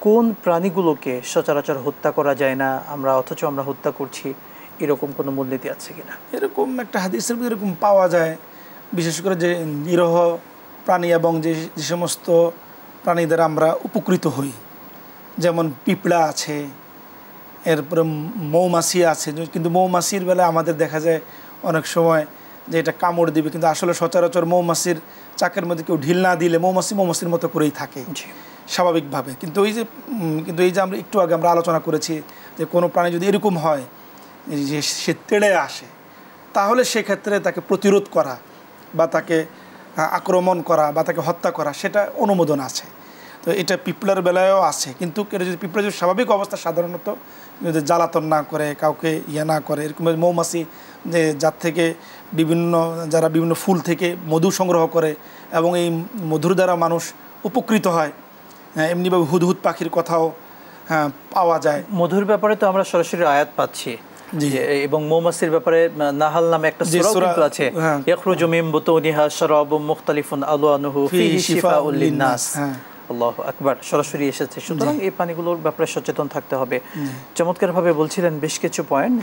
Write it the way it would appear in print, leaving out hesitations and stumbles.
কোন প্রাণীগুলোকে সচরাচর হত্যা করা যায় না আমরা, অথচ আমরা হত্যা করছি, এরকম কোনো মূলনীতি আছে কিনা? এরকম একটা হাদিসের মধ্যে এরকম পাওয়া যায়, বিশেষ করে যে নিরহ প্রাণী এবং যে সমস্ত প্রাণী দ্বারা আমরা উপকৃত হই, যেমন পিঁপড়া আছে, এরপরে মৌমাছি আছে। কিন্তু মৌমাছির বেলা আমাদের দেখা যায় অনেক সময় যে এটা কামড় দিবে, কিন্তু আসলে সচরাচর মৌমাছির চাকের মধ্যে কেউ ঢিল না দিলে মৌমাছির মতো করেই থাকে স্বাভাবিকভাবে। কিন্তু এই যে আমরা একটু আগে আমরা আলোচনা করেছি যে কোনো প্রাণী যদি এরকম হয় যে সে তেড়ে আসে, তাহলে সেক্ষেত্রে তাকে প্রতিরোধ করা বা তাকে আক্রমণ করা বা তাকে হত্যা করা, সেটা অনুমোদন আছে। তো এটা পিঁপড়ার বেলায়ও আছে। কিন্তু যদি পিঁপড়া যদি স্বাভাবিক অবস্থা সাধারণত যদি জ্বালাতন না করে, কাউকে না করে, এরকম মৌমাছি যে যার থেকে যারা বিভিন্ন ফুল থেকে মধু সংগ্রহ করে এবং এই মধুর দ্বারা মানুষ উপকৃত হয়, এমনিভাবে হুদহুদ পাখির কথাও পাওয়া যায়। মধুর ব্যাপারে তো আমরা সরাসরি আয়াত পাচ্ছি, এবং মৌমাছির ব্যাপারে নাহাল নামে একটা সূরা কিন্তু আছে, ইয়াখরুজু মিন বুতুনিহা শারাবুম মুখতালিফুন আলওয়ানুহু ফীহি শিফাউল লিন-নাস। আল্লাহু আকবার, সরাসরি এসেছে। সুতরাং এই প্রাণীগুলোর ব্যাপারে সচেতন থাকতে হবে। চমৎকারভাবে বলছিলেন বেশ কিছু পয়েন্ট।